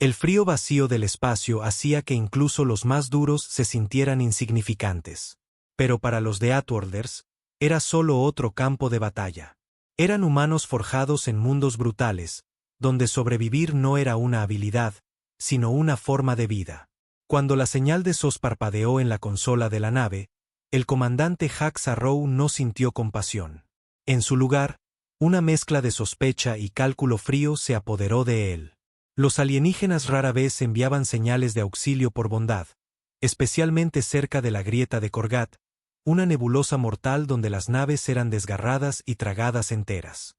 El frío vacío del espacio hacía que incluso los más duros se sintieran insignificantes. Pero para los de Outworlders, era solo otro campo de batalla. Eran humanos forjados en mundos brutales, donde sobrevivir no era una habilidad, sino una forma de vida. Cuando la señal de SOS parpadeó en la consola de la nave, el comandante Hax Arrow no sintió compasión. En su lugar, una mezcla de sospecha y cálculo frío se apoderó de él. Los alienígenas rara vez enviaban señales de auxilio por bondad, especialmente cerca de la grieta de Korgat, una nebulosa mortal donde las naves eran desgarradas y tragadas enteras.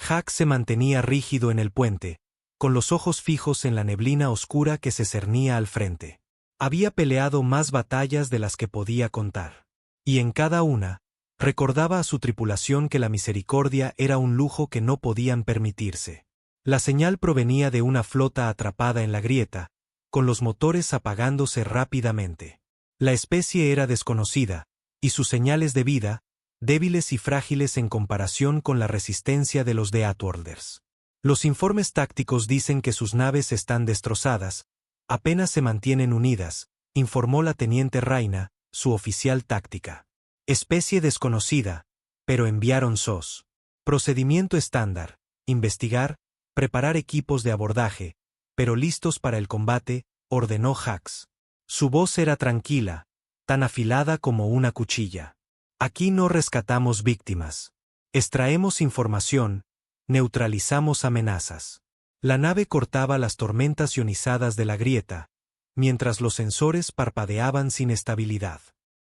Hax se mantenía rígido en el puente, con los ojos fijos en la neblina oscura que se cernía al frente. Había peleado más batallas de las que podía contar. Y en cada una, recordaba a su tripulación que la misericordia era un lujo que no podían permitirse. La señal provenía de una flota atrapada en la grieta, con los motores apagándose rápidamente. La especie era desconocida, y sus señales de vida, débiles y frágiles en comparación con la resistencia de los de Outworlders. Los informes tácticos dicen que sus naves están destrozadas, apenas se mantienen unidas, informó la teniente Raina, su oficial táctica. Especie desconocida, pero enviaron SOS. Procedimiento estándar, investigar, preparar equipos de abordaje, pero listos para el combate, ordenó Hax. Su voz era tranquila, tan afilada como una cuchilla. Aquí no rescatamos víctimas. Extraemos información, neutralizamos amenazas. La nave cortaba las tormentas ionizadas de la grieta, mientras los sensores parpadeaban sin estabilidad.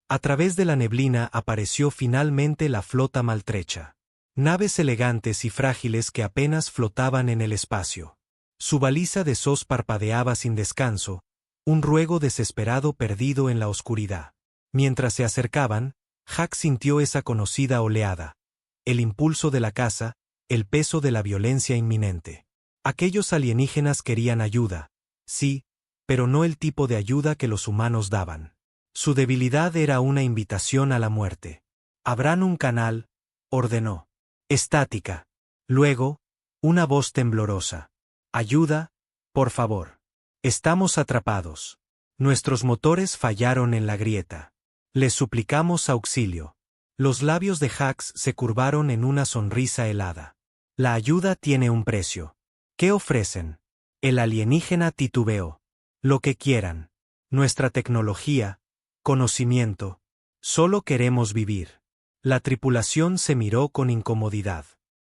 A través de la neblina apareció finalmente la flota maltrecha. Naves elegantes y frágiles que apenas flotaban en el espacio. Su baliza de SOS parpadeaba sin descanso, un ruego desesperado perdido en la oscuridad. Mientras se acercaban, Hax sintió esa conocida oleada, el impulso de la caza, el peso de la violencia inminente. Aquellos alienígenas querían ayuda, sí, pero no el tipo de ayuda que los humanos daban. Su debilidad era una invitación a la muerte. «Abran un canal», ordenó. Estática. Luego, una voz temblorosa. «Ayuda, por favor. Estamos atrapados. Nuestros motores fallaron en la grieta. Les suplicamos auxilio». Los labios de Hax se curvaron en una sonrisa helada. «La ayuda tiene un precio. ¿Qué ofrecen?» El alienígena titubeó. «Lo que quieran. Nuestra tecnología, conocimiento. Solo queremos vivir». La tripulación se miró con incomodidad.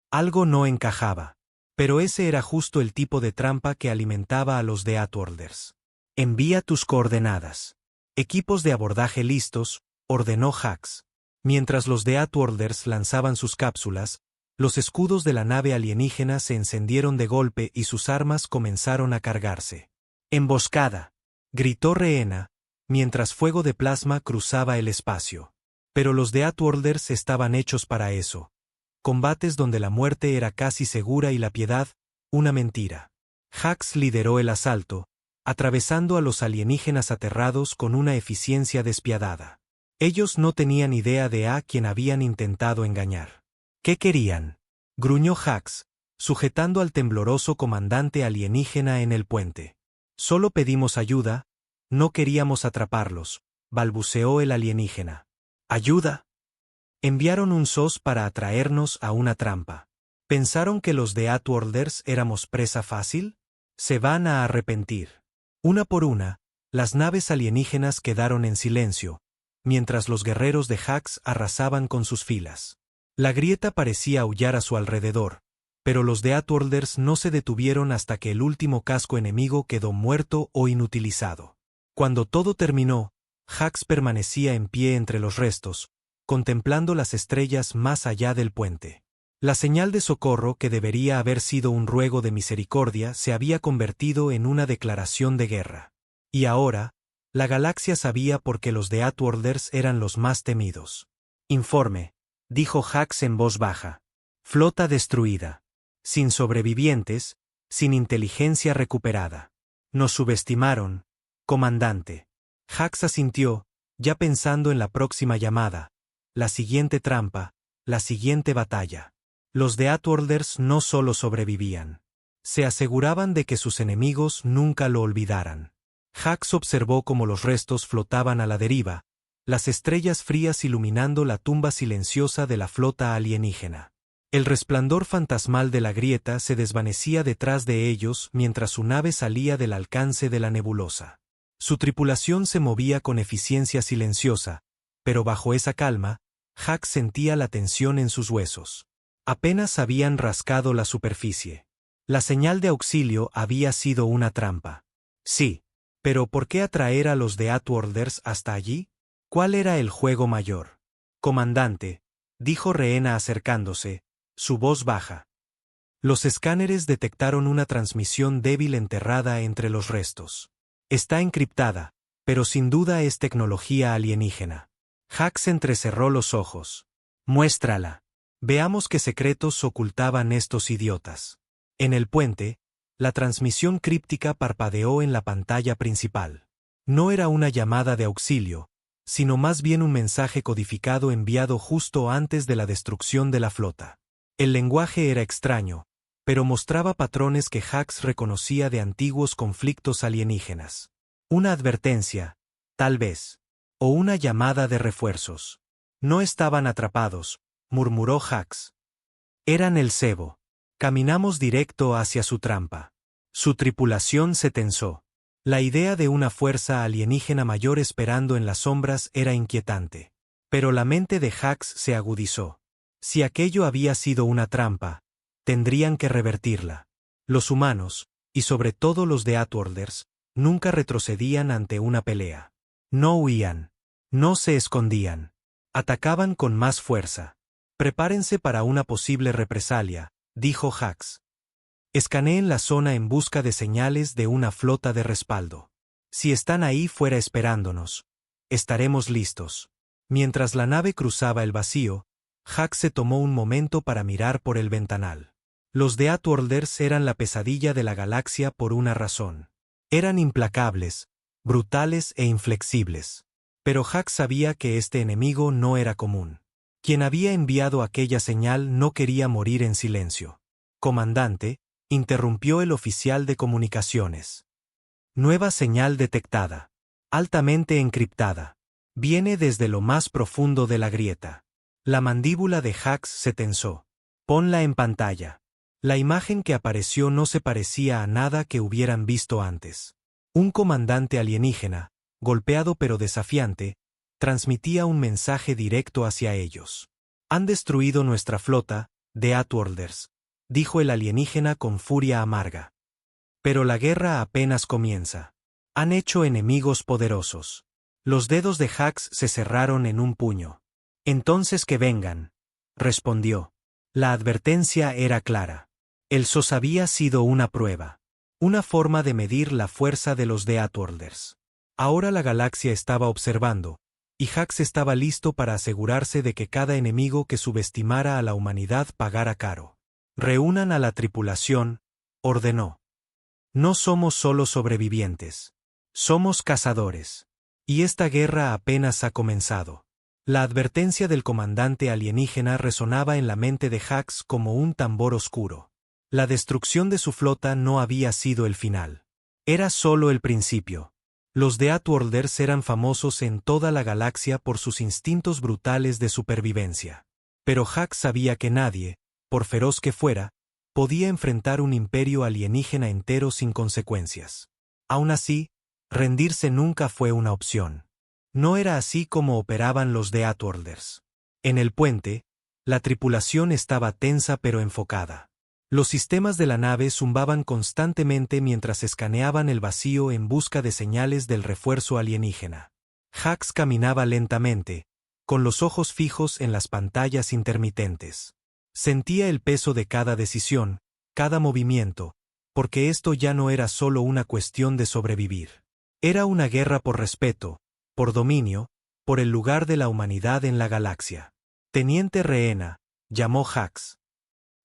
Algo no encajaba. Pero ese era justo el tipo de trampa que alimentaba a los de Outworlders. «Envía tus coordenadas. Equipos de abordaje listos», ordenó Hax. Mientras los de Outworlders lanzaban sus cápsulas, los escudos de la nave alienígena se encendieron de golpe y sus armas comenzaron a cargarse. «Emboscada», gritó Rehena, mientras fuego de plasma cruzaba el espacio. Pero los de Outworlders estaban hechos para eso. Combates donde la muerte era casi segura y la piedad, una mentira. Hax lideró el asalto, atravesando a los alienígenas aterrados con una eficiencia despiadada. Ellos no tenían idea de a quien habían intentado engañar. «¿Qué querían?», gruñó Hax, sujetando al tembloroso comandante alienígena en el puente. «Solo pedimos ayuda, no queríamos atraparlos», balbuceó el alienígena. «¿Ayuda?» Enviaron un SOS para atraernos a una trampa. ¿Pensaron que los de Outworlders éramos presa fácil? Se van a arrepentir. Una por una, las naves alienígenas quedaron en silencio, mientras los guerreros de Hax arrasaban con sus filas. La grieta parecía aullar a su alrededor, pero los de Outworlders no se detuvieron hasta que el último casco enemigo quedó muerto o inutilizado. Cuando todo terminó, Hax permanecía en pie entre los restos, contemplando las estrellas más allá del puente. La señal de socorro, que debería haber sido un ruego de misericordia, se había convertido en una declaración de guerra. Y ahora, la galaxia sabía por qué los de Outworlders eran los más temidos. «Informe», dijo Hax en voz baja. «Flota destruida. Sin sobrevivientes, sin inteligencia recuperada. Nos subestimaron, comandante». Hax asintió, ya pensando en la próxima llamada, la siguiente trampa, la siguiente batalla. Los de Outworlders no solo sobrevivían. Se aseguraban de que sus enemigos nunca lo olvidaran. Hax observó cómo los restos flotaban a la deriva, las estrellas frías iluminando la tumba silenciosa de la flota alienígena. El resplandor fantasmal de la grieta se desvanecía detrás de ellos mientras su nave salía del alcance de la nebulosa. Su tripulación se movía con eficiencia silenciosa, pero bajo esa calma, Hax sentía la tensión en sus huesos. Apenas habían rascado la superficie. La señal de auxilio había sido una trampa. Sí, pero ¿por qué atraer a los de Outworlders hasta allí? ¿Cuál era el juego mayor? Comandante, dijo Rehena acercándose, su voz baja. Los escáneres detectaron una transmisión débil enterrada entre los restos. Está encriptada, pero sin duda es tecnología alienígena. Hax entrecerró los ojos. Muéstrala. Veamos qué secretos ocultaban estos idiotas. En el puente, la transmisión críptica parpadeó en la pantalla principal. No era una llamada de auxilio, sino más bien un mensaje codificado enviado justo antes de la destrucción de la flota. El lenguaje era extraño, pero mostraba patrones que Hax reconocía de antiguos conflictos alienígenas. Una advertencia, tal vez, o una llamada de refuerzos. No estaban atrapados, murmuró Hax. Eran el cebo. Caminamos directo hacia su trampa. Su tripulación se tensó. La idea de una fuerza alienígena mayor esperando en las sombras era inquietante. Pero la mente de Hax se agudizó. Si aquello había sido una trampa, tendrían que revertirla. Los humanos, y sobre todo los de Outworlders, nunca retrocedían ante una pelea. No huían. No se escondían. Atacaban con más fuerza. Prepárense para una posible represalia, dijo Hax. Escaneen la zona en busca de señales de una flota de respaldo. Si están ahí fuera esperándonos, estaremos listos. Mientras la nave cruzaba el vacío, Hax se tomó un momento para mirar por el ventanal. Los de Outworlders eran la pesadilla de la galaxia por una razón. Eran implacables, brutales e inflexibles. Pero Hax sabía que este enemigo no era común. Quien había enviado aquella señal no quería morir en silencio. Comandante, interrumpió el oficial de comunicaciones. Nueva señal detectada. Altamente encriptada. Viene desde lo más profundo de la grieta. La mandíbula de Hax se tensó. Ponla en pantalla. La imagen que apareció no se parecía a nada que hubieran visto antes. Un comandante alienígena, golpeado pero desafiante, transmitía un mensaje directo hacia ellos. Han destruido nuestra flota, de Outworlders, dijo el alienígena con furia amarga. Pero la guerra apenas comienza. Han hecho enemigos poderosos. Los dedos de Hax se cerraron en un puño. Entonces que vengan, respondió. La advertencia era clara. El SOS había sido una prueba. Una forma de medir la fuerza de los de Outworlders. Ahora la galaxia estaba observando, y Hax estaba listo para asegurarse de que cada enemigo que subestimara a la humanidad pagara caro. Reúnan a la tripulación, ordenó. No somos solo sobrevivientes. Somos cazadores. Y esta guerra apenas ha comenzado. La advertencia del comandante alienígena resonaba en la mente de Hax como un tambor oscuro. La destrucción de su flota no había sido el final. Era solo el principio. Los de Outworlders eran famosos en toda la galaxia por sus instintos brutales de supervivencia. Pero Hax sabía que nadie, por feroz que fuera, podía enfrentar un imperio alienígena entero sin consecuencias. Aún así, rendirse nunca fue una opción. No era así como operaban los de Outworlders. En el puente, la tripulación estaba tensa pero enfocada. Los sistemas de la nave zumbaban constantemente mientras escaneaban el vacío en busca de señales del refuerzo alienígena. Hax caminaba lentamente, con los ojos fijos en las pantallas intermitentes. Sentía el peso de cada decisión, cada movimiento, porque esto ya no era solo una cuestión de sobrevivir. Era una guerra por respeto, por dominio, por el lugar de la humanidad en la galaxia. Teniente Rehena, llamó Hax.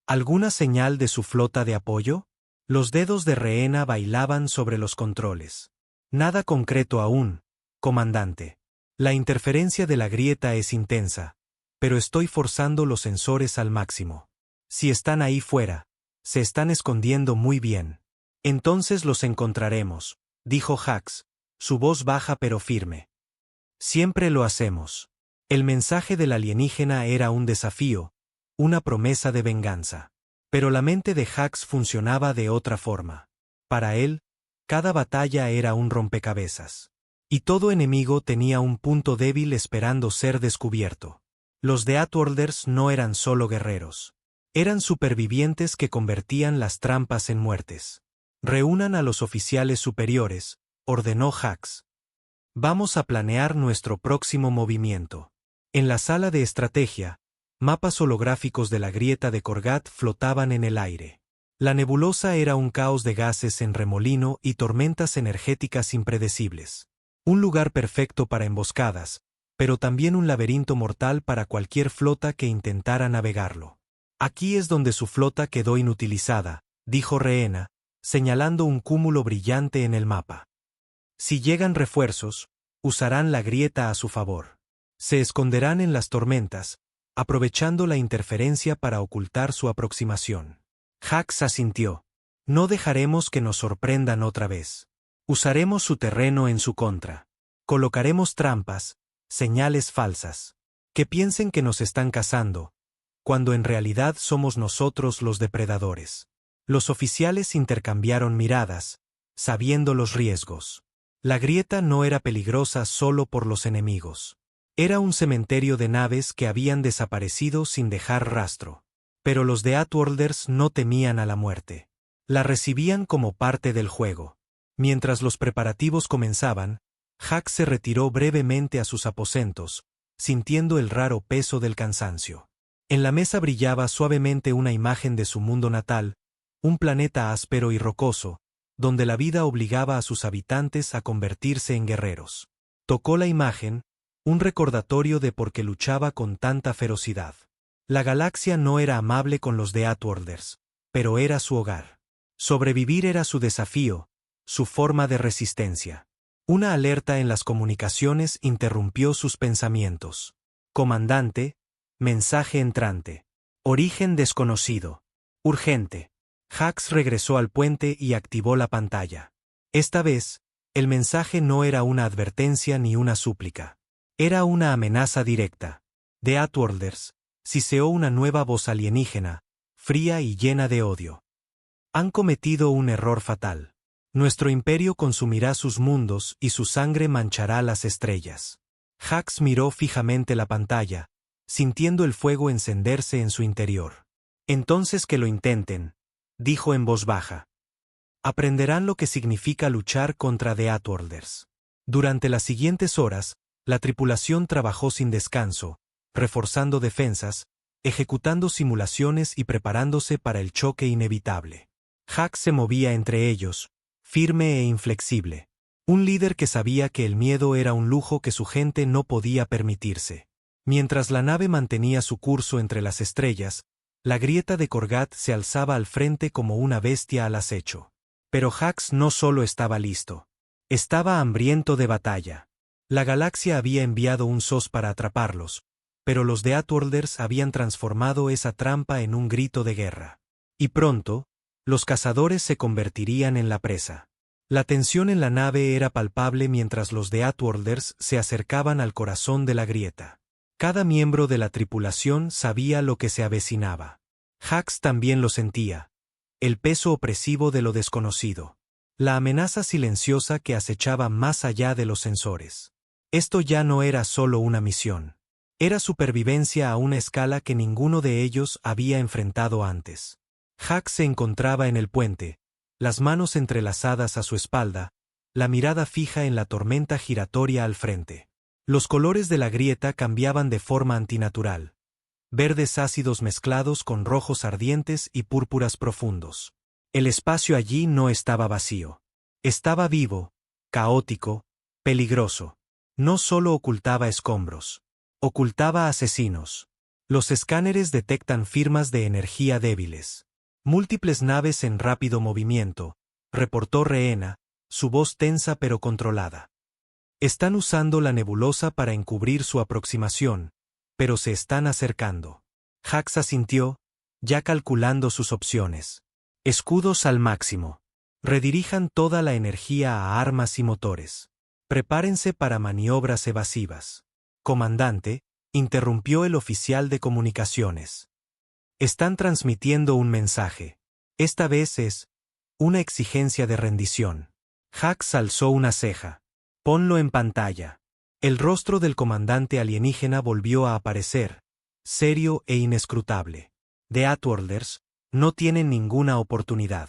¿Alguna señal de su flota de apoyo? Los dedos de Rehena bailaban sobre los controles. Nada concreto aún, comandante. La interferencia de la grieta es intensa, pero estoy forzando los sensores al máximo. Si están ahí fuera, Se están escondiendo muy bien. Entonces los encontraremos, dijo Hax, su voz baja pero firme. Siempre lo hacemos. El mensaje del alienígena era un desafío, una promesa de venganza. Pero la mente de Hax funcionaba de otra forma. Para él, cada batalla era un rompecabezas. Y todo enemigo tenía un punto débil esperando ser descubierto. Los de Outworlders no eran solo guerreros. Eran supervivientes que convertían las trampas en muertes. Reúnan a los oficiales superiores, ordenó Hax. Vamos a planear nuestro próximo movimiento. En la sala de estrategia, mapas holográficos de la grieta de Korgat flotaban en el aire. La nebulosa era un caos de gases en remolino y tormentas energéticas impredecibles. Un lugar perfecto para emboscadas, pero también un laberinto mortal para cualquier flota que intentara navegarlo. Aquí es donde su flota quedó inutilizada, dijo Rehena, señalando un cúmulo brillante en el mapa. Si llegan refuerzos, usarán la grieta a su favor. Se esconderán en las tormentas, aprovechando la interferencia para ocultar su aproximación. Hax asintió. No dejaremos que nos sorprendan otra vez. Usaremos su terreno en su contra. Colocaremos trampas, señales falsas. Que piensen que nos están cazando, cuando en realidad somos nosotros los depredadores. Los oficiales intercambiaron miradas, sabiendo los riesgos. La grieta no era peligrosa solo por los enemigos. Era un cementerio de naves que habían desaparecido sin dejar rastro. Pero los de Outworlders no temían a la muerte. La recibían como parte del juego. Mientras los preparativos comenzaban, Hax se retiró brevemente a sus aposentos, sintiendo el raro peso del cansancio. En la mesa brillaba suavemente una imagen de su mundo natal, un planeta áspero y rocoso, donde la vida obligaba a sus habitantes a convertirse en guerreros. Tocó la imagen, un recordatorio de por qué luchaba con tanta ferocidad. La galaxia no era amable con los de Outworlders, pero era su hogar. Sobrevivir era su desafío, su forma de resistencia. Una alerta en las comunicaciones interrumpió sus pensamientos. Comandante, mensaje entrante. Origen desconocido. Urgente. Hax regresó al puente y activó la pantalla. Esta vez, el mensaje no era una advertencia ni una súplica. Era una amenaza directa. De Outworlders, siseó una nueva voz alienígena, fría y llena de odio. Han cometido un error fatal. Nuestro imperio consumirá sus mundos y su sangre manchará las estrellas. Hax miró fijamente la pantalla, sintiendo el fuego encenderse en su interior. Entonces que lo intenten, dijo en voz baja. Aprenderán lo que significa luchar contra The Outworlders. Durante las siguientes horas, la tripulación trabajó sin descanso, reforzando defensas, ejecutando simulaciones y preparándose para el choque inevitable. Hax se movía entre ellos, firme e inflexible. Un líder que sabía que el miedo era un lujo que su gente no podía permitirse. Mientras la nave mantenía su curso entre las estrellas, la grieta de Korgat se alzaba al frente como una bestia al acecho. Pero Hax no solo estaba listo. Estaba hambriento de batalla. La galaxia había enviado un SOS para atraparlos, pero los de Outworlders habían transformado esa trampa en un grito de guerra. Y pronto, los cazadores se convertirían en la presa. La tensión en la nave era palpable mientras los de Outworlders se acercaban al corazón de la grieta. Cada miembro de la tripulación sabía lo que se avecinaba. Hax también lo sentía. El peso opresivo de lo desconocido. La amenaza silenciosa que acechaba más allá de los sensores. Esto ya no era solo una misión. Era supervivencia a una escala que ninguno de ellos había enfrentado antes. Hax se encontraba en el puente, las manos entrelazadas a su espalda, la mirada fija en la tormenta giratoria al frente. Los colores de la grieta cambiaban de forma antinatural. Verdes ácidos mezclados con rojos ardientes y púrpuras profundos. El espacio allí no estaba vacío. Estaba vivo, caótico, peligroso. No solo ocultaba escombros. Ocultaba asesinos. Los escáneres detectan firmas de energía débiles. Múltiples naves en rápido movimiento, reportó Rehena, su voz tensa pero controlada. Están usando la nebulosa para encubrir su aproximación, pero se están acercando. Hax asintió, ya calculando sus opciones. Escudos al máximo. Redirijan toda la energía a armas y motores. Prepárense para maniobras evasivas. Comandante, interrumpió el oficial de comunicaciones. Están transmitiendo un mensaje. Esta vez es una exigencia de rendición. Hax alzó una ceja. Ponlo en pantalla. El rostro del comandante alienígena volvió a aparecer, serio e inescrutable. The Outworlders no tienen ninguna oportunidad.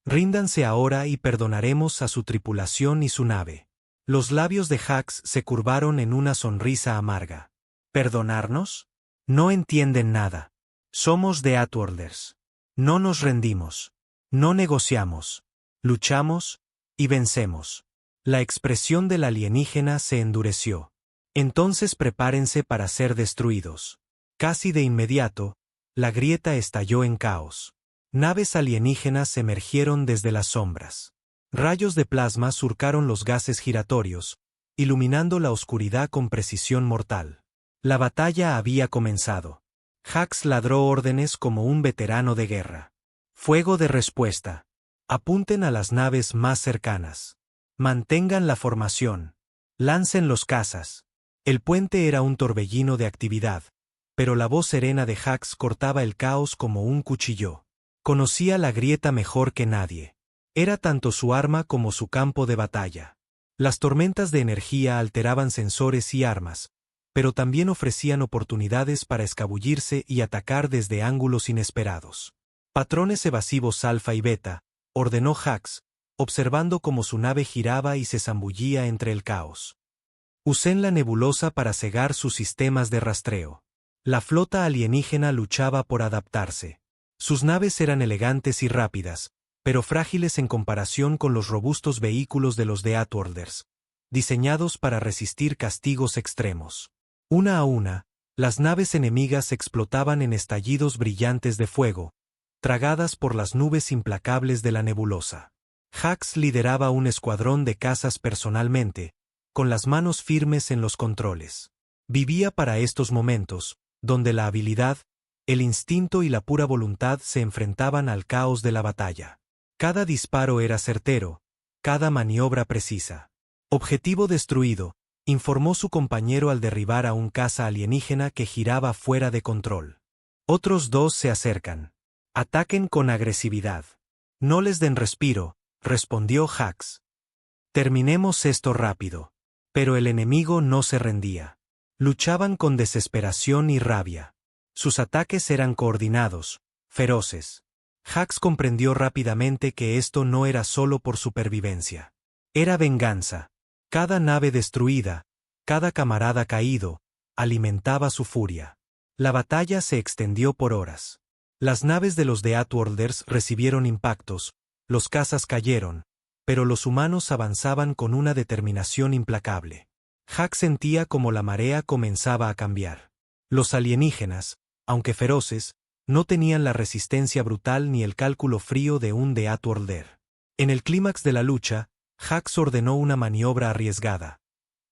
Ríndanse ahora y perdonaremos a su tripulación y su nave. Los labios de Hax se curvaron en una sonrisa amarga. ¿Perdonarnos? No entienden nada. Somos The Outworlders. No nos rendimos. No negociamos. Luchamos y vencemos. La expresión del alienígena se endureció. Entonces prepárense para ser destruidos. Casi de inmediato, la grieta estalló en caos. Naves alienígenas emergieron desde las sombras. Rayos de plasma surcaron los gases giratorios, iluminando la oscuridad con precisión mortal. La batalla había comenzado. Hax ladró órdenes como un veterano de guerra. Fuego de respuesta. Apunten a las naves más cercanas. Mantengan la formación. Lancen los cazas. El puente era un torbellino de actividad, pero la voz serena de Hax cortaba el caos como un cuchillo. Conocía la grieta mejor que nadie. Era tanto su arma como su campo de batalla. Las tormentas de energía alteraban sensores y armas, pero también ofrecían oportunidades para escabullirse y atacar desde ángulos inesperados. Patrones evasivos alfa y beta, ordenó Hax, observando cómo su nave giraba y se zambullía entre el caos. Usen la nebulosa para cegar sus sistemas de rastreo. La flota alienígena luchaba por adaptarse. Sus naves eran elegantes y rápidas, pero frágiles en comparación con los robustos vehículos de los The Outworlders, diseñados para resistir castigos extremos. Una a una, las naves enemigas explotaban en estallidos brillantes de fuego, tragadas por las nubes implacables de la nebulosa. Hax lideraba un escuadrón de cazas personalmente, con las manos firmes en los controles. Vivía para estos momentos, donde la habilidad, el instinto y la pura voluntad se enfrentaban al caos de la batalla. Cada disparo era certero, cada maniobra precisa. Objetivo destruido, informó su compañero al derribar a un caza alienígena que giraba fuera de control. Otros dos se acercan. Ataquen con agresividad. No les den respiro, respondió Hax. Terminemos esto rápido. Pero el enemigo no se rendía. Luchaban con desesperación y rabia. Sus ataques eran coordinados, feroces. Hax comprendió rápidamente que esto no era solo por supervivencia. Era venganza. Cada nave destruida, cada camarada caído, alimentaba su furia. La batalla se extendió por horas. Las naves de los The Outworlders recibieron impactos, los cazas cayeron, pero los humanos avanzaban con una determinación implacable. Hax sentía como la marea comenzaba a cambiar. Los alienígenas, aunque feroces, no tenían la resistencia brutal ni el cálculo frío de un The Outworlder. En el clímax de la lucha, Hax ordenó una maniobra arriesgada.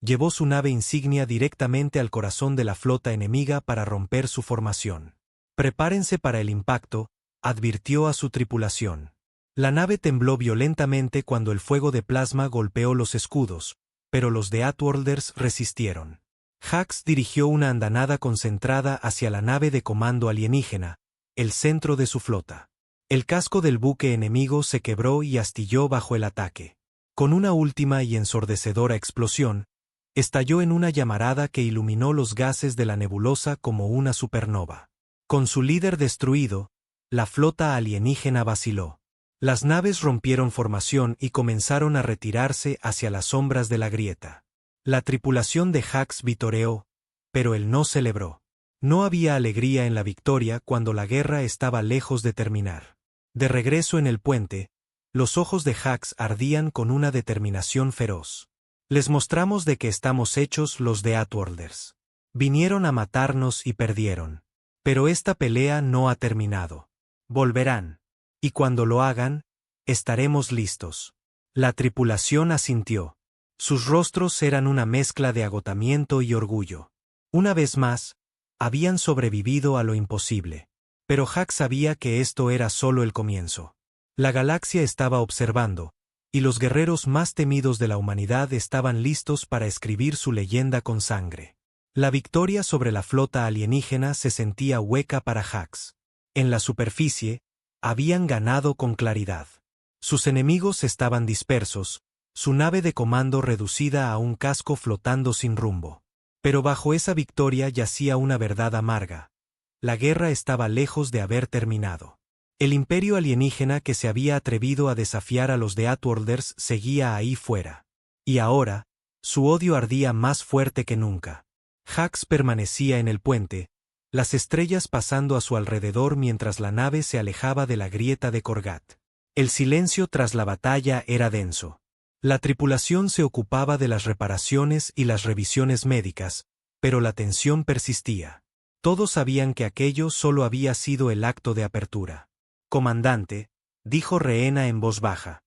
Llevó su nave insignia directamente al corazón de la flota enemiga para romper su formación. Prepárense para el impacto, advirtió a su tripulación. La nave tembló violentamente cuando el fuego de plasma golpeó los escudos, pero los The Outworlders resistieron. Hax dirigió una andanada concentrada hacia la nave de comando alienígena, el centro de su flota. El casco del buque enemigo se quebró y astilló bajo el ataque. Con una última y ensordecedora explosión, estalló en una llamarada que iluminó los gases de la nebulosa como una supernova. Con su líder destruido, la flota alienígena vaciló. Las naves rompieron formación y comenzaron a retirarse hacia las sombras de la grieta. La tripulación de Hax vitoreó, pero él no celebró. No había alegría en la victoria cuando la guerra estaba lejos de terminar. De regreso en el puente, los ojos de Hax ardían con una determinación feroz. Les mostramos de qué estamos hechos los The Outworlders. Vinieron a matarnos y perdieron. Pero esta pelea no ha terminado. Volverán. Y cuando lo hagan, estaremos listos. La tripulación asintió. Sus rostros eran una mezcla de agotamiento y orgullo. Una vez más, habían sobrevivido a lo imposible. Pero Hax sabía que esto era solo el comienzo. La galaxia estaba observando, y los guerreros más temidos de la humanidad estaban listos para escribir su leyenda con sangre. La victoria sobre la flota alienígena se sentía hueca para Hax. En la superficie, habían ganado con claridad. Sus enemigos estaban dispersos, su nave de comando reducida a un casco flotando sin rumbo. Pero bajo esa victoria yacía una verdad amarga. La guerra estaba lejos de haber terminado. El imperio alienígena que se había atrevido a desafiar a los de Outworlders seguía ahí fuera. Y ahora, su odio ardía más fuerte que nunca. Hax permanecía en el puente, las estrellas pasando a su alrededor mientras la nave se alejaba de la grieta de Korgat. El silencio tras la batalla era denso. La tripulación se ocupaba de las reparaciones y las revisiones médicas, pero la tensión persistía. Todos sabían que aquello solo había sido el acto de apertura. «Comandante», dijo Rehena en voz baja.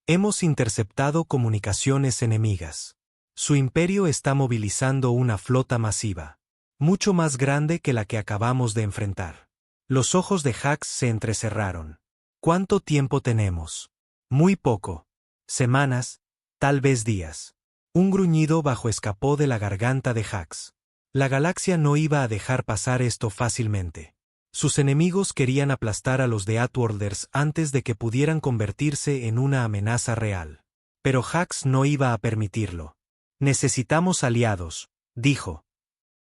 «Hemos interceptado comunicaciones enemigas. Su imperio está movilizando una flota masiva, mucho más grande que la que acabamos de enfrentar». Los ojos de Hax se entrecerraron. «¿Cuánto tiempo tenemos?» «Muy poco. Semanas, tal vez días». Un gruñido bajo escapó de la garganta de Hax. La galaxia no iba a dejar pasar esto fácilmente. Sus enemigos querían aplastar a los de Outworlders antes de que pudieran convertirse en una amenaza real. Pero Hax no iba a permitirlo. «Necesitamos aliados», dijo.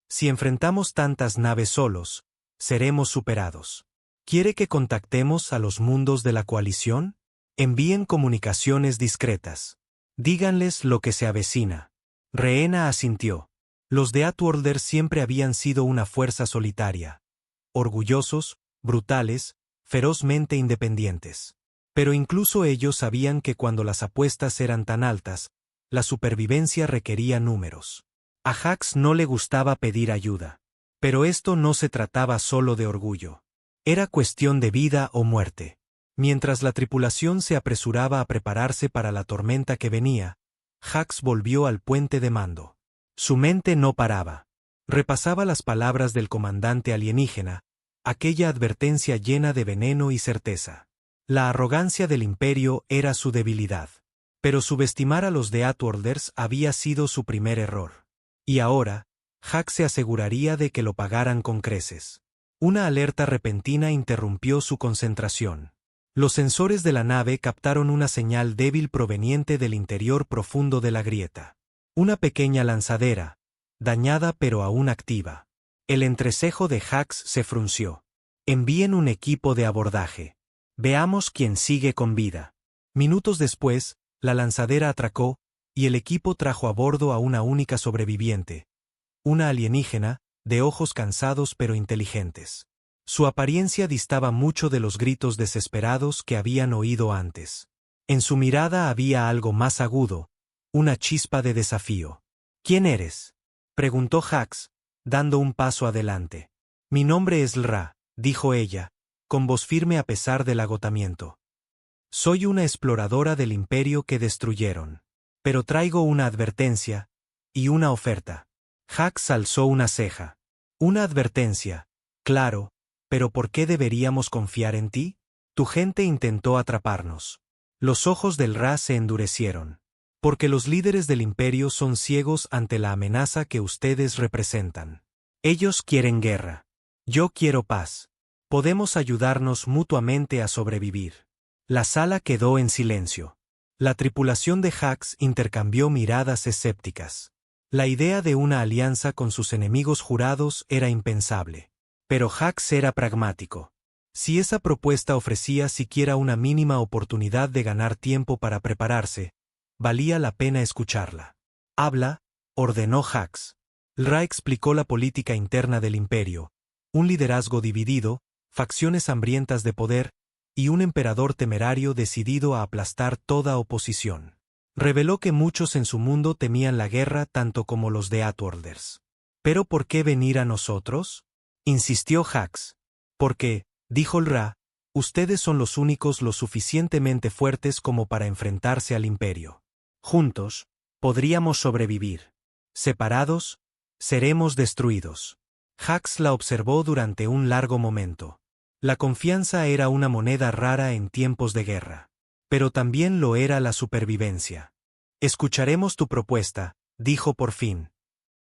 «Si enfrentamos tantas naves solos, seremos superados. ¿Quiere que contactemos a los mundos de la coalición? Envíen comunicaciones discretas. Díganles lo que se avecina». Rehena asintió. Los de Outworlders siempre habían sido una fuerza solitaria. Orgullosos, brutales, ferozmente independientes. Pero incluso ellos sabían que cuando las apuestas eran tan altas, la supervivencia requería números. A Hax no le gustaba pedir ayuda. Pero esto no se trataba solo de orgullo. Era cuestión de vida o muerte. Mientras la tripulación se apresuraba a prepararse para la tormenta que venía, Hax volvió al puente de mando. Su mente no paraba. Repasaba las palabras del comandante alienígena, aquella advertencia llena de veneno y certeza. La arrogancia del imperio era su debilidad. Pero subestimar a los de Outworlders había sido su primer error. Y ahora, Hax se aseguraría de que lo pagaran con creces. Una alerta repentina interrumpió su concentración. Los sensores de la nave captaron una señal débil proveniente del interior profundo de la grieta. Una pequeña lanzadera, dañada pero aún activa. El entrecejo de Hax se frunció. «Envíen un equipo de abordaje. Veamos quién sigue con vida». Minutos después, la lanzadera atracó, y el equipo trajo a bordo a una única sobreviviente. Una alienígena, de ojos cansados pero inteligentes. Su apariencia distaba mucho de los gritos desesperados que habían oído antes. En su mirada había algo más agudo, una chispa de desafío. «¿Quién eres?», preguntó Hax, dando un paso adelante. «Mi nombre es Lra», dijo ella, con voz firme a pesar del agotamiento. «Soy una exploradora del imperio que destruyeron. Pero traigo una advertencia y una oferta». Hax alzó una ceja. «Una advertencia, claro, pero ¿por qué deberíamos confiar en ti? Tu gente intentó atraparnos». Los ojos del Ra se endurecieron. «Porque los líderes del imperio son ciegos ante la amenaza que ustedes representan. Ellos quieren guerra. Yo quiero paz. Podemos ayudarnos mutuamente a sobrevivir». La sala quedó en silencio. La tripulación de Hax intercambió miradas escépticas. La idea de una alianza con sus enemigos jurados era impensable. Pero Hax era pragmático. Si esa propuesta ofrecía siquiera una mínima oportunidad de ganar tiempo para prepararse, valía la pena escucharla. «Habla», ordenó Hax. Lra explicó la política interna del imperio, un liderazgo dividido, facciones hambrientas de poder, y un emperador temerario decidido a aplastar toda oposición. Reveló que muchos en su mundo temían la guerra tanto como los de Outworlders. «¿Pero por qué venir a nosotros?», insistió Hax. «Porque», dijo Lra, «ustedes son los únicos lo suficientemente fuertes como para enfrentarse al imperio. Juntos, podríamos sobrevivir. Separados, seremos destruidos». Hax la observó durante un largo momento. La confianza era una moneda rara en tiempos de guerra. Pero también lo era la supervivencia. Escucharemos tu propuesta, dijo por fin.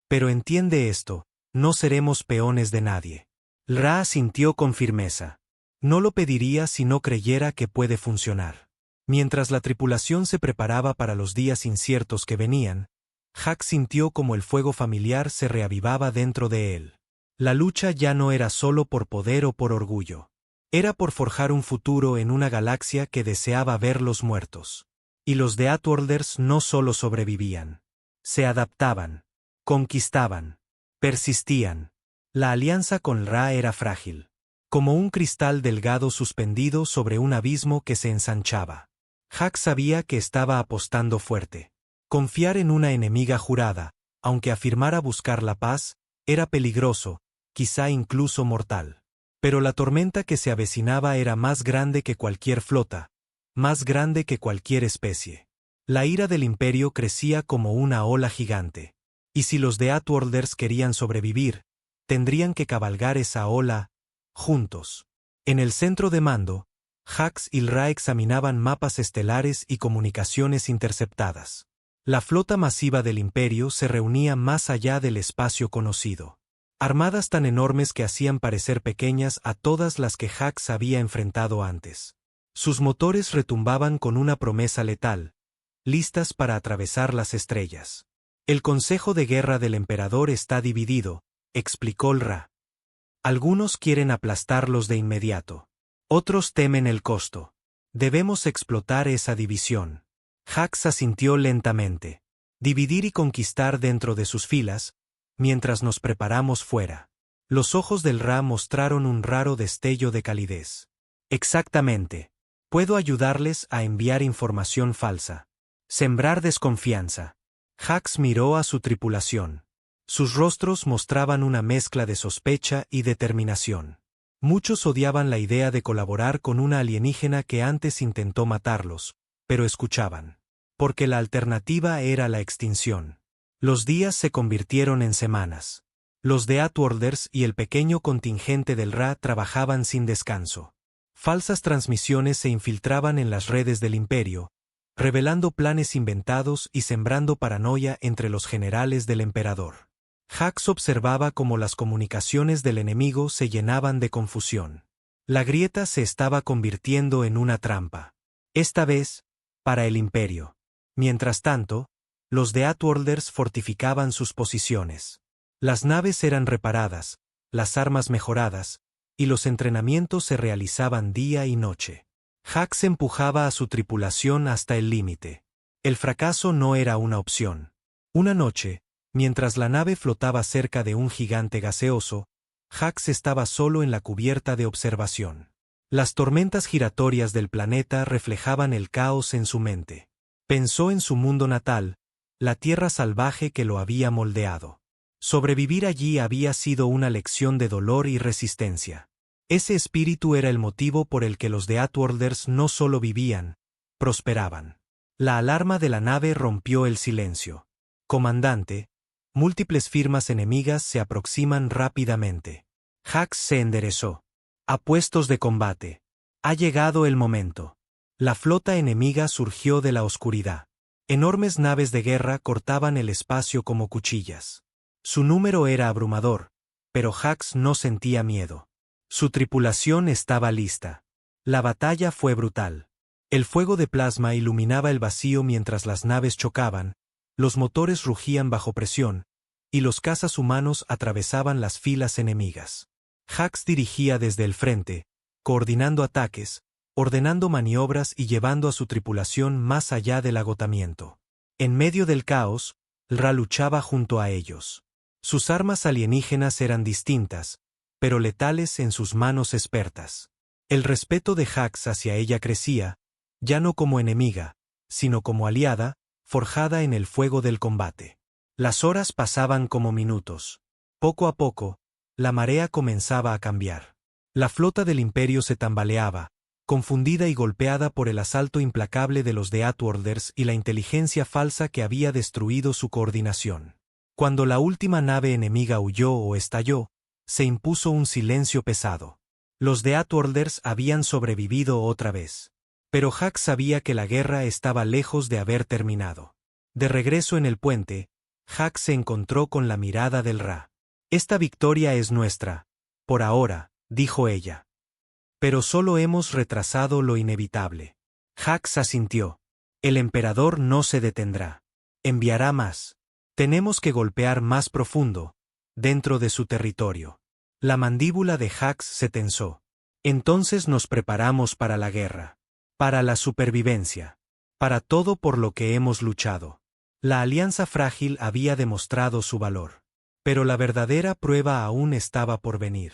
Pero entiende esto, no seremos peones de nadie. Ra asintió con firmeza. No lo pediría si no creyera que puede funcionar. Mientras la tripulación se preparaba para los días inciertos que venían, Hax sintió como el fuego familiar se reavivaba dentro de él. La lucha ya no era solo por poder o por orgullo. Era por forjar un futuro en una galaxia que deseaba verlos muertos. Y los de Outworlders no solo sobrevivían. Se adaptaban. Conquistaban. Persistían. La alianza con Ra era frágil. Como un cristal delgado suspendido sobre un abismo que se ensanchaba. Hax sabía que estaba apostando fuerte. Confiar en una enemiga jurada, aunque afirmara buscar la paz, era peligroso, quizá incluso mortal. Pero la tormenta que se avecinaba era más grande que cualquier flota, más grande que cualquier especie. La ira del Imperio crecía como una ola gigante. Y si los de Outworlders querían sobrevivir, tendrían que cabalgar esa ola, juntos. En el centro de mando, Hax y Ra examinaban mapas estelares y comunicaciones interceptadas. La flota masiva del Imperio se reunía más allá del espacio conocido. Armadas tan enormes que hacían parecer pequeñas a todas las que Hax había enfrentado antes. Sus motores retumbaban con una promesa letal, listas para atravesar las estrellas. El Consejo de Guerra del Emperador está dividido, explicó Ra. Algunos quieren aplastarlos de inmediato. Otros temen el costo. Debemos explotar esa división. Hax asintió lentamente. Dividir y conquistar dentro de sus filas, mientras nos preparamos fuera. Los ojos del Ra mostraron un raro destello de calidez. Exactamente. Puedo ayudarles a enviar información falsa. Sembrar desconfianza. Hax miró a su tripulación. Sus rostros mostraban una mezcla de sospecha y determinación. Muchos odiaban la idea de colaborar con una alienígena que antes intentó matarlos, pero escuchaban. Porque la alternativa era la extinción. Los días se convirtieron en semanas. Los de Outworlders y el pequeño contingente del Ra trabajaban sin descanso. Falsas transmisiones se infiltraban en las redes del Imperio, revelando planes inventados y sembrando paranoia entre los generales del emperador. Hax observaba cómo las comunicaciones del enemigo se llenaban de confusión. La grieta se estaba convirtiendo en una trampa. Esta vez, para el Imperio. Mientras tanto, los de Outworlders fortificaban sus posiciones. Las naves eran reparadas, las armas mejoradas, y los entrenamientos se realizaban día y noche. Hax empujaba a su tripulación hasta el límite. El fracaso no era una opción. Una noche, mientras la nave flotaba cerca de un gigante gaseoso, Hax estaba solo en la cubierta de observación. Las tormentas giratorias del planeta reflejaban el caos en su mente. Pensó en su mundo natal, la tierra salvaje que lo había moldeado. Sobrevivir allí había sido una lección de dolor y resistencia. Ese espíritu era el motivo por el que los de Outworlders no solo vivían, prosperaban. La alarma de la nave rompió el silencio. Comandante, múltiples firmas enemigas se aproximan rápidamente. Hax se enderezó. A puestos de combate. Ha llegado el momento. La flota enemiga surgió de la oscuridad. Enormes naves de guerra cortaban el espacio como cuchillas. Su número era abrumador, pero Hax no sentía miedo. Su tripulación estaba lista. La batalla fue brutal. El fuego de plasma iluminaba el vacío mientras las naves chocaban, los motores rugían bajo presión, y los cazas humanos atravesaban las filas enemigas. Hax dirigía desde el frente, coordinando ataques, ordenando maniobras y llevando a su tripulación más allá del agotamiento. En medio del caos, Ra luchaba junto a ellos. Sus armas alienígenas eran distintas, pero letales en sus manos expertas. El respeto de Hax hacia ella crecía, ya no como enemiga, sino como aliada, forjada en el fuego del combate. Las horas pasaban como minutos. Poco a poco, la marea comenzaba a cambiar. La flota del Imperio se tambaleaba, confundida y golpeada por el asalto implacable de los de Outworlders y la inteligencia falsa que había destruido su coordinación. Cuando la última nave enemiga huyó o estalló, se impuso un silencio pesado. Los de Outworlders habían sobrevivido otra vez. Pero Hax sabía que la guerra estaba lejos de haber terminado. De regreso en el puente, Hax se encontró con la mirada del Ra. «Esta victoria es nuestra, por ahora», dijo ella. «Pero solo hemos retrasado lo inevitable». Hax asintió. «El emperador no se detendrá. Enviará más. Tenemos que golpear más profundo, dentro de su territorio». La mandíbula de Hax se tensó. «Entonces nos preparamos para la guerra. Para la supervivencia. Para todo por lo que hemos luchado». La alianza frágil había demostrado su valor. Pero la verdadera prueba aún estaba por venir.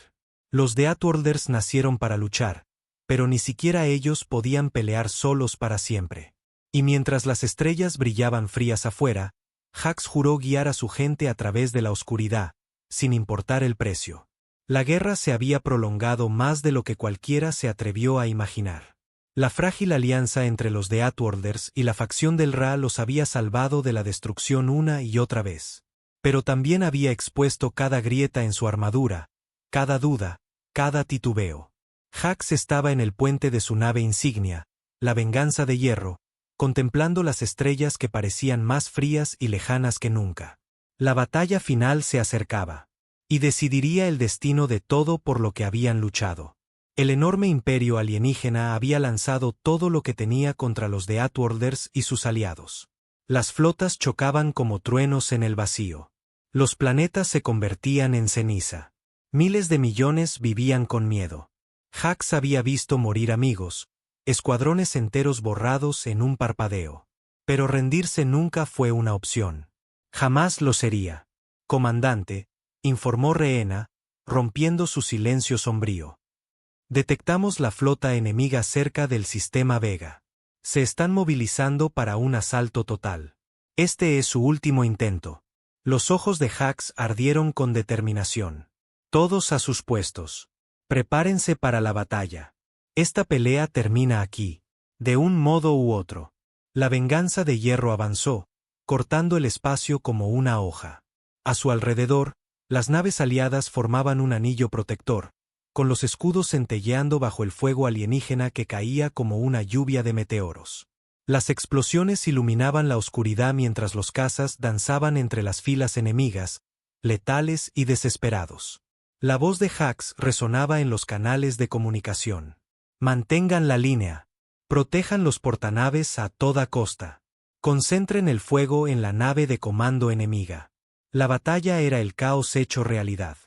Los de Outworlders nacieron para luchar, pero ni siquiera ellos podían pelear solos para siempre. Y mientras las estrellas brillaban frías afuera, Hax juró guiar a su gente a través de la oscuridad, sin importar el precio. La guerra se había prolongado más de lo que cualquiera se atrevió a imaginar. La frágil alianza entre los de Outworlders y la facción del Ra los había salvado de la destrucción una y otra vez. Pero también había expuesto cada grieta en su armadura, cada duda, cada titubeo. Hax estaba en el puente de su nave insignia, la venganza de hierro, contemplando las estrellas que parecían más frías y lejanas que nunca. La batalla final se acercaba. Y decidiría el destino de todo por lo que habían luchado. El enorme imperio alienígena había lanzado todo lo que tenía contra los de Outworlders y sus aliados. Las flotas chocaban como truenos en el vacío. Los planetas se convertían en ceniza. Miles de millones vivían con miedo. Hax había visto morir amigos, escuadrones enteros borrados en un parpadeo. Pero rendirse nunca fue una opción. Jamás lo sería. «Comandante», informó Rehena, rompiendo su silencio sombrío. «Detectamos la flota enemiga cerca del sistema Vega. Se están movilizando para un asalto total. Este es su último intento». Los ojos de Hax ardieron con determinación. «Todos a sus puestos. Prepárense para la batalla. Esta pelea termina aquí, de un modo u otro». La venganza de hierro avanzó, cortando el espacio como una hoja. A su alrededor, las naves aliadas formaban un anillo protector, con los escudos centelleando bajo el fuego alienígena que caía como una lluvia de meteoros. Las explosiones iluminaban la oscuridad mientras los cazas danzaban entre las filas enemigas, letales y desesperados. La voz de Hax resonaba en los canales de comunicación. «Mantengan la línea. Protejan los portanaves a toda costa. Concentren el fuego en la nave de comando enemiga». La batalla era el caos hecho realidad.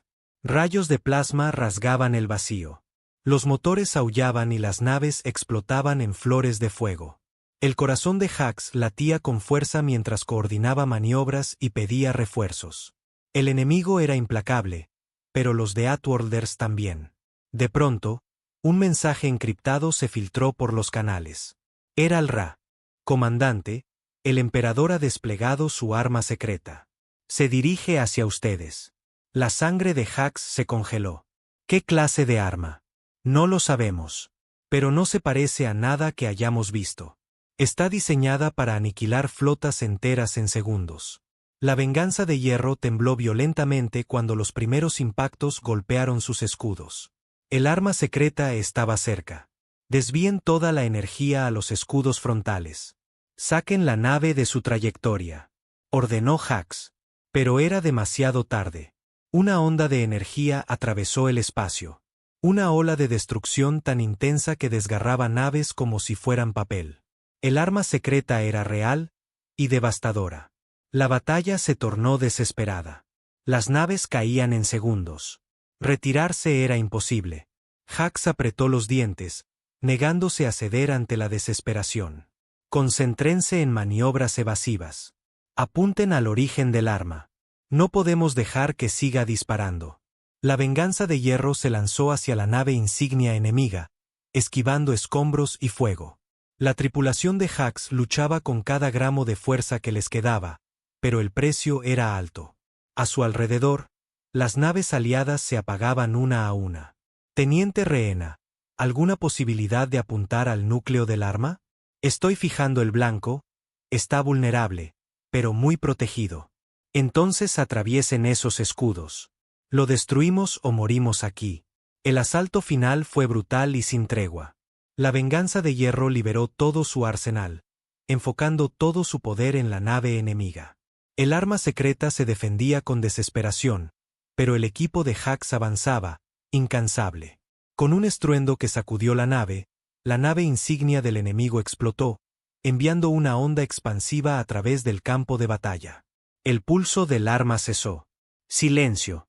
Rayos de plasma rasgaban el vacío. Los motores aullaban y las naves explotaban en flores de fuego. El corazón de Hax latía con fuerza mientras coordinaba maniobras y pedía refuerzos. El enemigo era implacable, pero los de Outworlders también. De pronto, un mensaje encriptado se filtró por los canales. Era el Ra. «Comandante, el emperador ha desplegado su arma secreta. Se dirige hacia ustedes». La sangre de Hax se congeló. «¿Qué clase de arma?» «No lo sabemos. Pero no se parece a nada que hayamos visto. Está diseñada para aniquilar flotas enteras en segundos». La venganza de hierro tembló violentamente cuando los primeros impactos golpearon sus escudos. El arma secreta estaba cerca. «Desvíen toda la energía a los escudos frontales. Saquen la nave de su trayectoria», ordenó Hax. Pero era demasiado tarde. Una onda de energía atravesó el espacio. Una ola de destrucción tan intensa que desgarraba naves como si fueran papel. El arma secreta era real y devastadora. La batalla se tornó desesperada. Las naves caían en segundos. Retirarse era imposible. Hax apretó los dientes, negándose a ceder ante la desesperación. «Concéntrense en maniobras evasivas. Apunten al origen del arma. No podemos dejar que siga disparando». La venganza de hierro se lanzó hacia la nave insignia enemiga, esquivando escombros y fuego. La tripulación de Hax luchaba con cada gramo de fuerza que les quedaba, pero el precio era alto. A su alrededor, las naves aliadas se apagaban una a una. «Teniente Rehena, ¿alguna posibilidad de apuntar al núcleo del arma?» «Estoy fijando el blanco. Está vulnerable, pero muy protegido». «Entonces atraviesen esos escudos. Lo destruimos o morimos aquí». El asalto final fue brutal y sin tregua. La venganza de hierro liberó todo su arsenal, enfocando todo su poder en la nave enemiga. El arma secreta se defendía con desesperación, pero el equipo de Hax avanzaba, incansable. Con un estruendo que sacudió la nave insignia del enemigo explotó, enviando una onda expansiva a través del campo de batalla. El pulso del arma cesó. Silencio.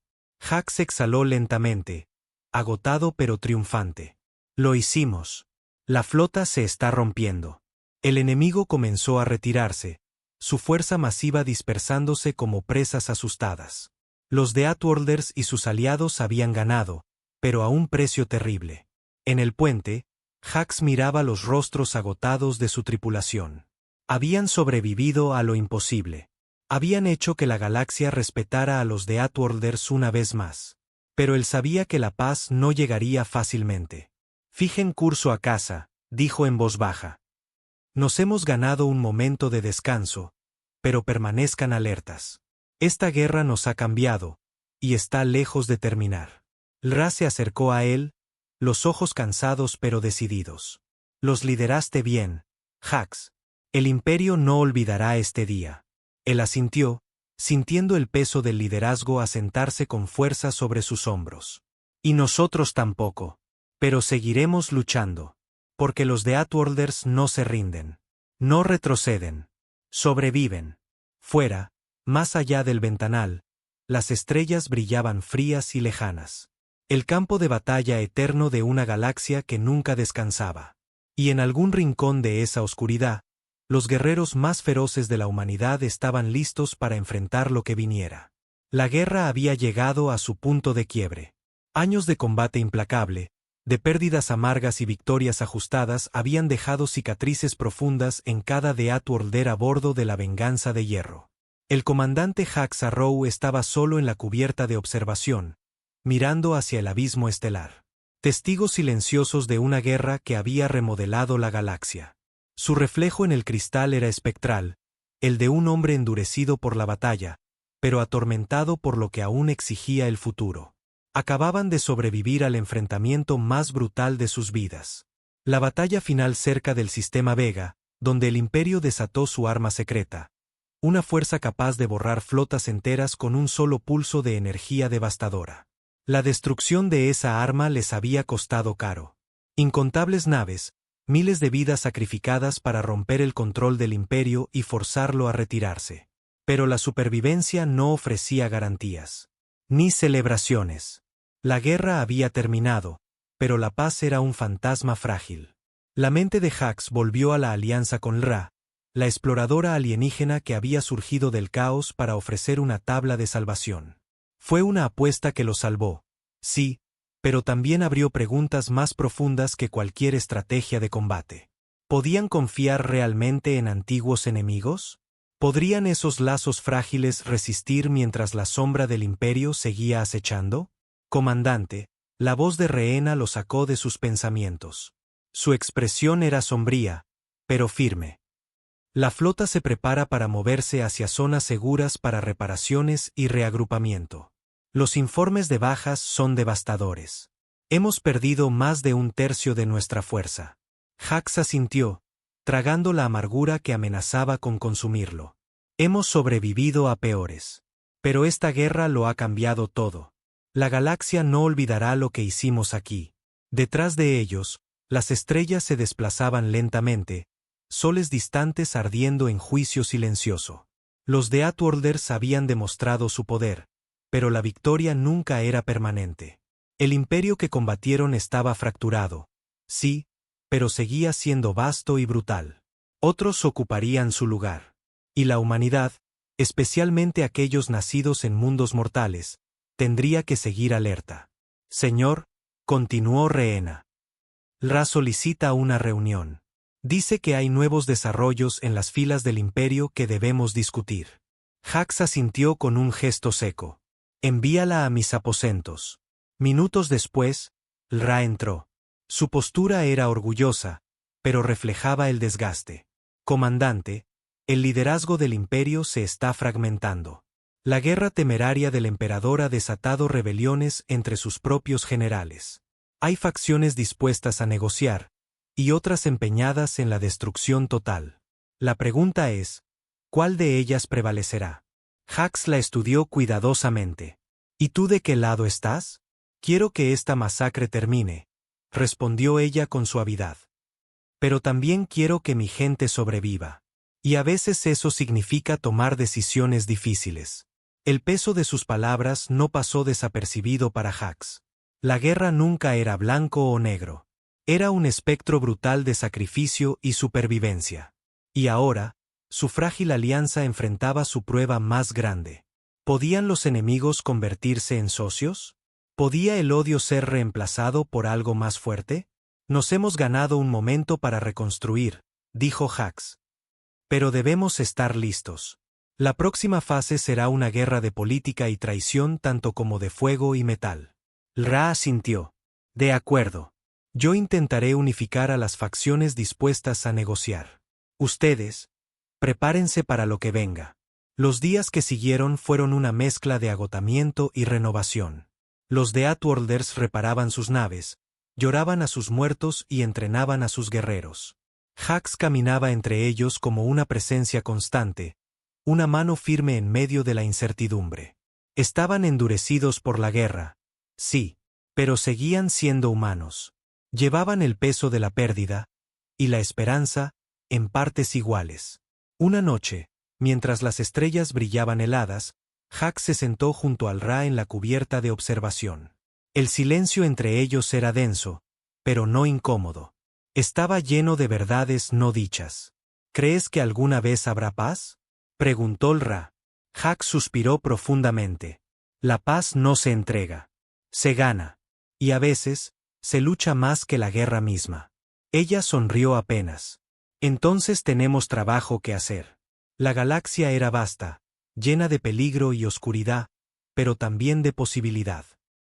Hax exhaló lentamente, agotado pero triunfante. Lo hicimos. La flota se está rompiendo. El enemigo comenzó a retirarse, su fuerza masiva dispersándose como presas asustadas. Los de Outworlders y sus aliados habían ganado, pero a un precio terrible. En el puente, Hax miraba los rostros agotados de su tripulación. Habían sobrevivido a lo imposible. Habían hecho que la galaxia respetara a los de Outworlders una vez más. Pero él sabía que la paz no llegaría fácilmente. Fijen curso a casa, dijo en voz baja. Nos hemos ganado un momento de descanso, pero permanezcan alertas. Esta guerra nos ha cambiado, y está lejos de terminar. Lra se acercó a él, los ojos cansados pero decididos. Los lideraste bien, Hax. El Imperio no olvidará este día. Él asintió, sintiendo el peso del liderazgo asentarse con fuerza sobre sus hombros. Y nosotros tampoco. Pero seguiremos luchando. Porque los de Outworlders no se rinden. No retroceden. Sobreviven. Fuera, más allá del ventanal, las estrellas brillaban frías y lejanas. El campo de batalla eterno de una galaxia que nunca descansaba. Y en algún rincón de esa oscuridad, los guerreros más feroces de la humanidad estaban listos para enfrentar lo que viniera. La guerra había llegado a su punto de quiebre. Años de combate implacable, de pérdidas amargas y victorias ajustadas habían dejado cicatrices profundas en cada de Outworlder a bordo de la venganza de hierro. El comandante Hax Arrow estaba solo en la cubierta de observación, mirando hacia el abismo estelar. Testigos silenciosos de una guerra que había remodelado la galaxia. Su reflejo en el cristal era espectral, el de un hombre endurecido por la batalla, pero atormentado por lo que aún exigía el futuro. Acababan de sobrevivir al enfrentamiento más brutal de sus vidas. La batalla final cerca del sistema Vega, donde el Imperio desató su arma secreta. Una fuerza capaz de borrar flotas enteras con un solo pulso de energía devastadora. La destrucción de esa arma les había costado caro. Incontables naves, miles de vidas sacrificadas para romper el control del Imperio y forzarlo a retirarse. Pero la supervivencia no ofrecía garantías. Ni celebraciones. La guerra había terminado, pero la paz era un fantasma frágil. La mente de Hax volvió a la alianza con Lra, la exploradora alienígena que había surgido del caos para ofrecer una tabla de salvación. Fue una apuesta que lo salvó, sí, pero también abrió preguntas más profundas que cualquier estrategia de combate. ¿Podían confiar realmente en antiguos enemigos? ¿Podrían esos lazos frágiles resistir mientras la sombra del Imperio seguía acechando? Comandante, la voz de Rehena lo sacó de sus pensamientos. Su expresión era sombría, pero firme. La flota se prepara para moverse hacia zonas seguras para reparaciones y reagrupamiento. Los informes de bajas son devastadores. Hemos perdido más de un tercio de nuestra fuerza. Hax asintió, tragando la amargura que amenazaba con consumirlo. Hemos sobrevivido a peores. Pero esta guerra lo ha cambiado todo. La galaxia no olvidará lo que hicimos aquí. Detrás de ellos, las estrellas se desplazaban lentamente, soles distantes ardiendo en juicio silencioso. Los de Outworlders habían demostrado su poder, pero la victoria nunca era permanente. El imperio que combatieron estaba fracturado, sí, pero seguía siendo vasto y brutal. Otros ocuparían su lugar. Y la humanidad, especialmente aquellos nacidos en mundos mortales, tendría que seguir alerta. Señor, continuó Rehena. Lra solicita una reunión. Dice que hay nuevos desarrollos en las filas del Imperio que debemos discutir. Hax asintió con un gesto seco. Envíala a mis aposentos. Minutos después, Lra entró. Su postura era orgullosa, pero reflejaba el desgaste. Comandante, el liderazgo del Imperio se está fragmentando. La guerra temeraria del emperador ha desatado rebeliones entre sus propios generales. Hay facciones dispuestas a negociar, y otras empeñadas en la destrucción total. La pregunta es, ¿cuál de ellas prevalecerá? Hax la estudió cuidadosamente. ¿Y tú de qué lado estás? Quiero que esta masacre termine, respondió ella con suavidad. Pero también quiero que mi gente sobreviva. Y a veces eso significa tomar decisiones difíciles. El peso de sus palabras no pasó desapercibido para Hax. La guerra nunca era blanco o negro. Era un espectro brutal de sacrificio y supervivencia. Y ahora, su frágil alianza enfrentaba su prueba más grande. ¿Podían los enemigos convertirse en socios? ¿Podía el odio ser reemplazado por algo más fuerte? Nos hemos ganado un momento para reconstruir, dijo Hax. Pero debemos estar listos. La próxima fase será una guerra de política y traición tanto como de fuego y metal. Ra asintió. De acuerdo. Yo intentaré unificar a las facciones dispuestas a negociar. Ustedes, prepárense para lo que venga. Los días que siguieron fueron una mezcla de agotamiento y renovación. Los de Outworlders reparaban sus naves, lloraban a sus muertos y entrenaban a sus guerreros. Hax caminaba entre ellos como una presencia constante, una mano firme en medio de la incertidumbre. Estaban endurecidos por la guerra, sí, pero seguían siendo humanos. Llevaban el peso de la pérdida, y la esperanza, en partes iguales. Una noche, mientras las estrellas brillaban heladas, Hax se sentó junto al Ra en la cubierta de observación. El silencio entre ellos era denso, pero no incómodo. Estaba lleno de verdades no dichas. ¿Crees que alguna vez habrá paz? Preguntó el Ra. Hax suspiró profundamente. La paz no se entrega. Se gana. Y a veces, se lucha más que la guerra misma. Ella sonrió apenas. Entonces tenemos trabajo que hacer. La galaxia era vasta, llena de peligro y oscuridad, pero también de posibilidad.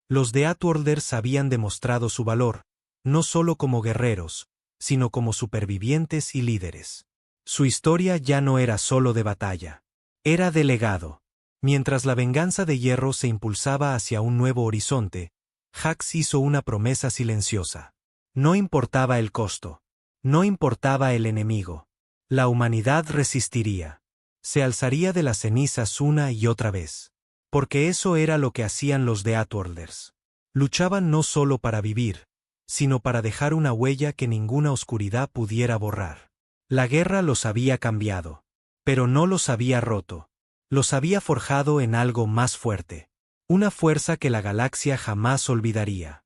Los de Outworlders habían demostrado su valor, no solo como guerreros, sino como supervivientes y líderes. Su historia ya no era solo de batalla. Era de legado. Mientras la venganza de hierro se impulsaba hacia un nuevo horizonte, Hax hizo una promesa silenciosa. No importaba el costo. No importaba el enemigo. La humanidad resistiría. Se alzaría de las cenizas una y otra vez. Porque eso era lo que hacían los de Outworlders. Luchaban no solo para vivir, sino para dejar una huella que ninguna oscuridad pudiera borrar. La guerra los había cambiado. Pero no los había roto. Los había forjado en algo más fuerte. Una fuerza que la galaxia jamás olvidaría.